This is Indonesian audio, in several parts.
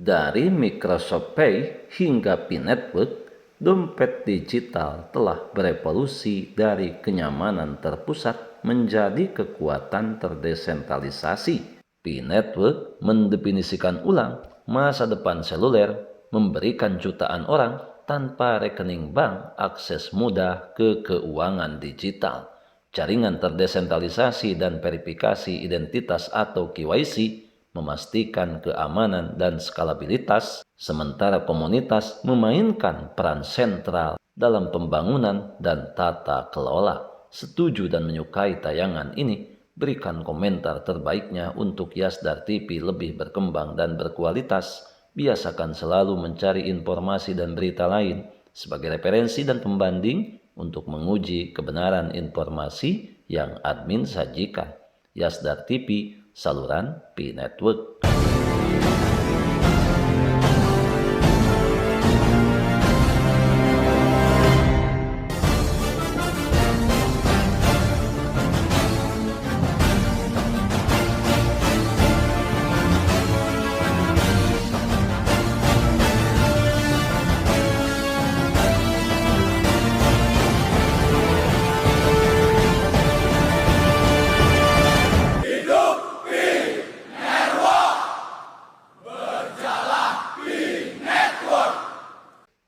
Dari Microsoft Pay hingga P-Network, dompet digital telah berevolusi dari kenyamanan terpusat menjadi kekuatan terdesentralisasi. P-Network mendefinisikan ulang masa depan seluler, memberikan jutaan orang tanpa rekening bank akses mudah ke keuangan digital. Jaringan terdesentralisasi dan verifikasi identitas atau KYC memastikan keamanan dan skalabilitas, sementara komunitas memainkan peran sentral dalam pembangunan dan tata kelola. Setuju dan menyukai tayangan ini? Berikan komentar terbaiknya untuk Yasdar TV lebih berkembang dan berkualitas. Biasakan selalu mencari informasi dan berita lain sebagai referensi dan pembanding untuk menguji kebenaran informasi yang admin sajikan. Yasdar TV, saluran P-Network.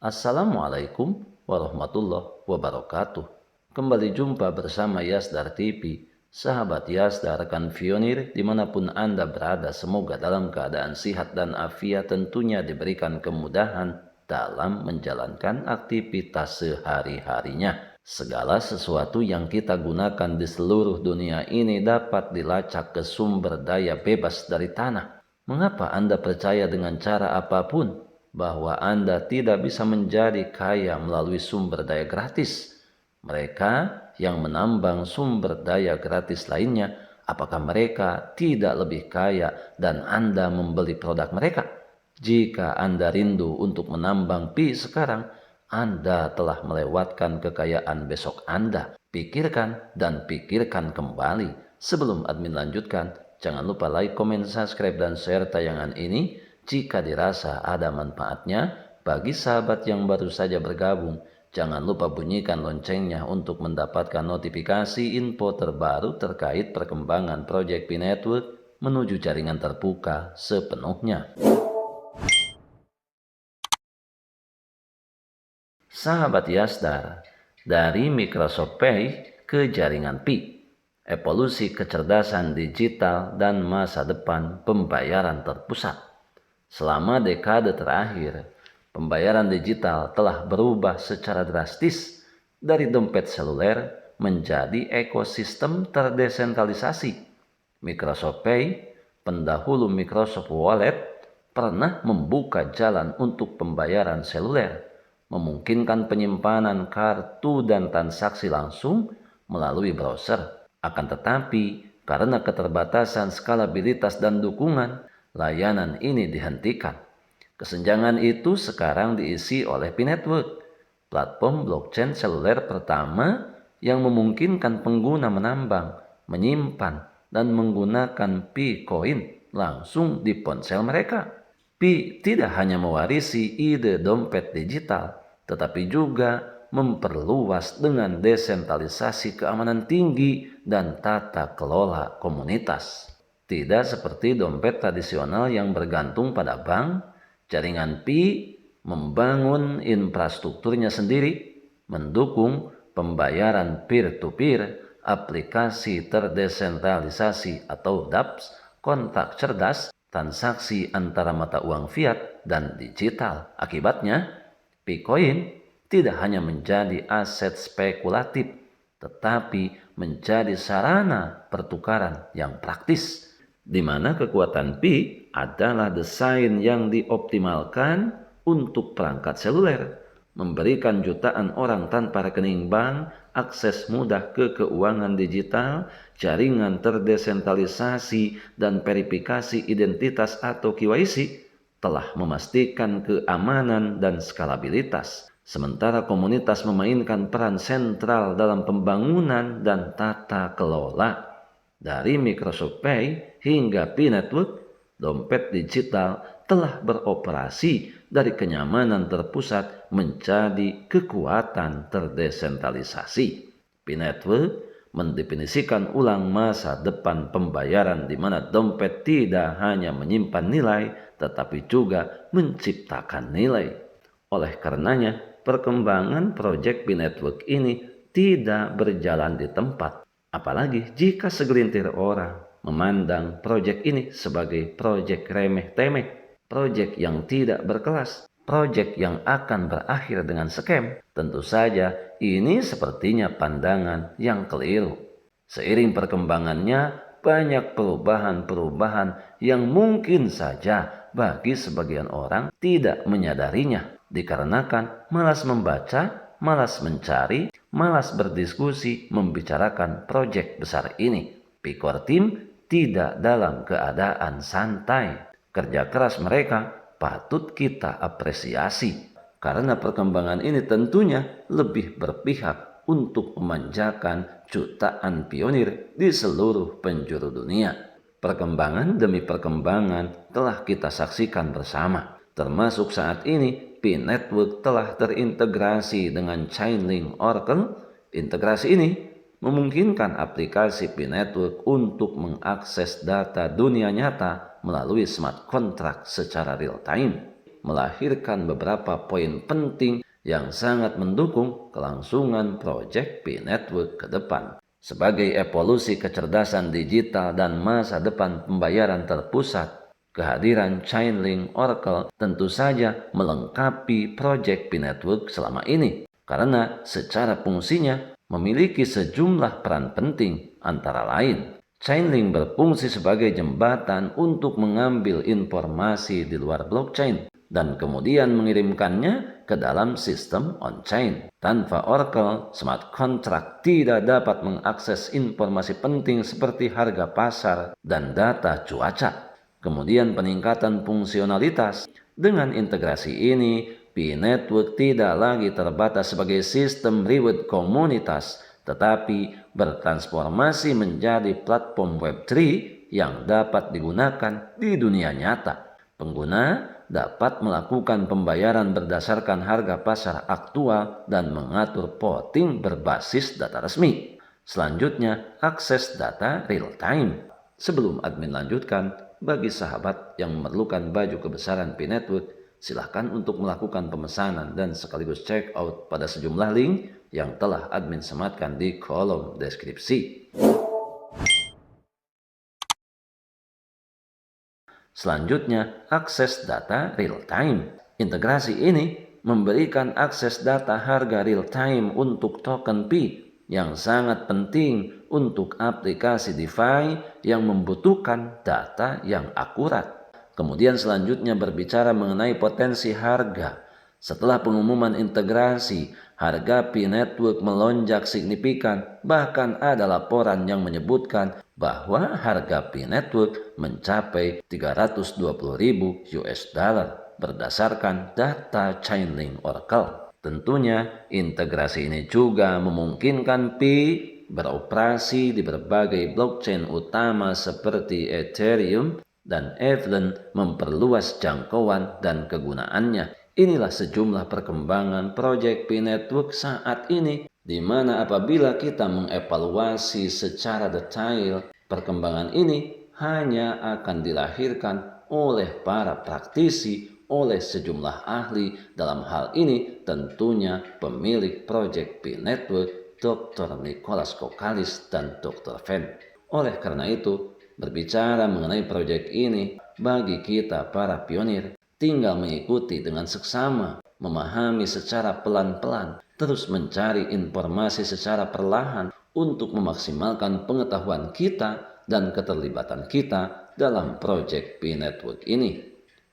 Assalamualaikum warahmatullahi wabarakatuh. Kembali jumpa bersama Yasdar TV. Sahabat Yasdar, rekan pionir dimanapun Anda berada, semoga dalam keadaan sehat dan afiat, tentunya diberikan kemudahan dalam menjalankan aktivitas sehari-harinya. Segala sesuatu yang kita gunakan di seluruh dunia ini dapat dilacak ke sumber daya bebas dari tanah. Mengapa Anda percaya dengan cara apapun bahwa Anda tidak bisa menjadi kaya melalui sumber daya gratis? Mereka yang menambang sumber daya gratis lainnya, apakah mereka tidak lebih kaya dan Anda membeli produk mereka? Jika Anda rindu untuk menambang pi sekarang, Anda telah melewatkan kekayaan besok Anda. Pikirkan dan pikirkan kembali. Sebelum admin lanjutkan, jangan lupa like, komen, subscribe, dan share tayangan ini jika dirasa ada manfaatnya bagi sahabat yang baru saja bergabung. Jangan lupa bunyikan loncengnya untuk mendapatkan notifikasi info terbaru terkait perkembangan proyek P-Network menuju jaringan terbuka sepenuhnya. Sahabat Yasdar, dari Microsoft Pay ke jaringan Pi, evolusi kecerdasan digital dan masa depan pembayaran terpusat. Selama dekade terakhir, pembayaran digital telah berubah secara drastis dari dompet seluler menjadi ekosistem terdesentralisasi. Microsoft Pay, pendahulu Microsoft Wallet, pernah membuka jalan untuk pembayaran seluler, memungkinkan penyimpanan kartu dan transaksi langsung melalui browser. Akan tetapi, karena keterbatasan skalabilitas dan dukungan, layanan ini dihentikan. Kesenjangan itu sekarang diisi oleh P-Network, platform blockchain seluler pertama yang memungkinkan pengguna menambang, menyimpan, dan menggunakan P-Coin langsung di ponsel mereka. Pi tidak hanya mewarisi ide dompet digital, tetapi juga memperluas dengan desentralisasi keamanan tinggi dan tata kelola komunitas. Tidak seperti dompet tradisional yang bergantung pada bank, jaringan Pi membangun infrastrukturnya sendiri, mendukung pembayaran peer-to-peer, aplikasi terdesentralisasi atau dApps, kontak cerdas, transaksi antara mata uang fiat dan digital. Akibatnya, Bitcoin tidak hanya menjadi aset spekulatif, tetapi menjadi sarana pertukaran yang praktis, di mana kekuatan Pi adalah desain yang dioptimalkan untuk perangkat seluler, memberikan jutaan orang tanpa rekening bank akses mudah ke keuangan digital, jaringan terdesentralisasi, dan verifikasi identitas atau KYC telah memastikan keamanan dan skalabilitas. Sementara komunitas memainkan peran sentral dalam pembangunan dan tata kelola. Dari Microsoft Pay hingga P-Network, dompet digital telah beroperasi dari kenyamanan terpusat menjadi kekuatan terdesentralisasi. P-Network mendefinisikan ulang masa depan pembayaran di mana dompet tidak hanya menyimpan nilai tetapi juga menciptakan nilai. Oleh karenanya, perkembangan proyek P-Network ini tidak berjalan di tempat. Apalagi jika segelintir orang memandang proyek ini sebagai proyek remeh-temeh, proyek yang tidak berkelas, proyek yang akan berakhir dengan scam. Tentu saja ini sepertinya pandangan yang keliru. Seiring perkembangannya, banyak perubahan-perubahan yang mungkin saja bagi sebagian orang tidak menyadarinya, dikarenakan malas membaca, malas mencari, malas berdiskusi membicarakan proyek besar ini. P-Core Team tidak dalam keadaan santai. Kerja keras mereka patut kita apresiasi, karena perkembangan ini tentunya lebih berpihak untuk memanjakan jutaan pionir di seluruh penjuru dunia. Perkembangan demi perkembangan telah kita saksikan bersama, termasuk saat ini P-Network telah terintegrasi dengan Chainlink Oracle. Integrasi ini memungkinkan aplikasi P-Network untuk mengakses data dunia nyata melalui smart contract secara real time, melahirkan beberapa poin penting yang sangat mendukung kelangsungan proyek P-Network ke depan. Sebagai evolusi kecerdasan digital dan masa depan pembayaran terpusat, kehadiran Chainlink Oracle tentu saja melengkapi proyek P-Network selama ini, karena secara fungsinya memiliki sejumlah peran penting, antara lain Chainlink berfungsi sebagai jembatan untuk mengambil informasi di luar blockchain dan kemudian mengirimkannya ke dalam sistem on-chain. Tanpa Oracle, smart contract tidak dapat mengakses informasi penting seperti harga pasar dan data cuaca. Kemudian peningkatan fungsionalitas. Dengan integrasi ini, P-Network tidak lagi terbatas sebagai sistem reward komunitas, tetapi bertransformasi menjadi platform Web3 yang dapat digunakan di dunia nyata. Pengguna dapat melakukan pembayaran berdasarkan harga pasar aktual dan mengatur voting berbasis data resmi. Selanjutnya, akses data real time. Sebelum admin lanjutkan, bagi sahabat yang memerlukan baju kebesaran P-Network, silahkan untuk melakukan pemesanan dan sekaligus check out pada sejumlah link yang telah admin sematkan di kolom deskripsi. Selanjutnya, akses data real time. Integrasi ini memberikan akses data harga real time untuk token P yang sangat penting untuk aplikasi DeFi yang membutuhkan data yang akurat. Kemudian selanjutnya berbicara mengenai potensi harga. Setelah pengumuman integrasi, harga P-Network melonjak signifikan, bahkan ada laporan yang menyebutkan bahwa harga P-Network mencapai 320.000 US dollar berdasarkan data Chainlink Oracle. Tentunya integrasi ini juga memungkinkan P beroperasi di berbagai blockchain utama seperti Ethereum dan Evlen, memperluas jangkauan dan kegunaannya. Inilah sejumlah perkembangan proyek P-Network saat ini, di mana apabila kita mengevaluasi secara detail, perkembangan ini hanya akan dilahirkan oleh para praktisi, oleh sejumlah ahli. Dalam hal ini tentunya pemilik proyek P-Network, Dr. Nicholas Kokkalis dan Dr. Fen. Oleh karena itu, berbicara mengenai proyek ini, bagi kita para pionir tinggal mengikuti dengan seksama, memahami secara pelan-pelan, terus mencari informasi secara perlahan untuk memaksimalkan pengetahuan kita dan keterlibatan kita dalam proyek P-Network ini.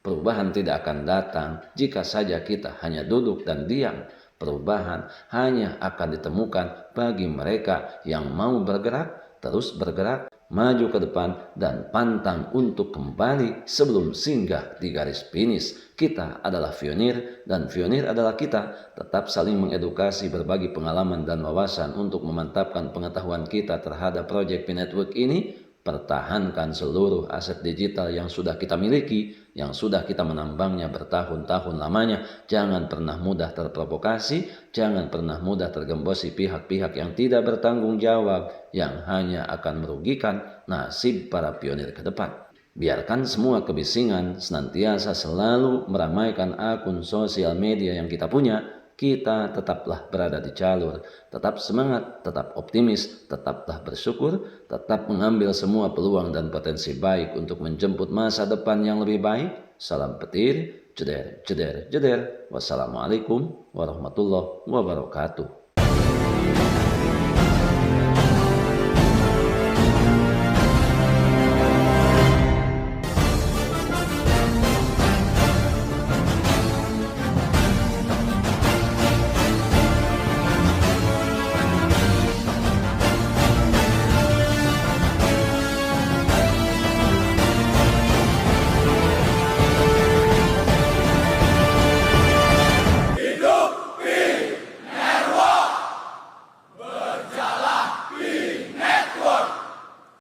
Perubahan tidak akan datang jika saja kita hanya duduk dan diam. Perubahan hanya akan ditemukan bagi mereka yang mau bergerak, terus bergerak, maju ke depan, dan pantang untuk kembali sebelum singgah di garis finish. Kita adalah pionir dan pionir adalah kita. Tetap saling mengedukasi, berbagi pengalaman dan wawasan untuk memantapkan pengetahuan kita terhadap proyek P-Network ini. Pertahankan seluruh aset digital yang sudah kita miliki, yang sudah kita menambangnya bertahun-tahun lamanya. Jangan pernah mudah terprovokasi, jangan pernah mudah tergembosi pihak-pihak yang tidak bertanggung jawab, yang hanya akan merugikan nasib para pionir ke depan. Biarkan semua kebisingan senantiasa selalu meramaikan akun sosial media yang kita punya. Kita tetaplah berada di jalur, tetap semangat, tetap optimis, tetaplah bersyukur, tetap mengambil semua peluang dan potensi baik untuk menjemput masa depan yang lebih baik. Salam petir, jeder, jeder, jeder. Wassalamualaikum warahmatullahi wabarakatuh.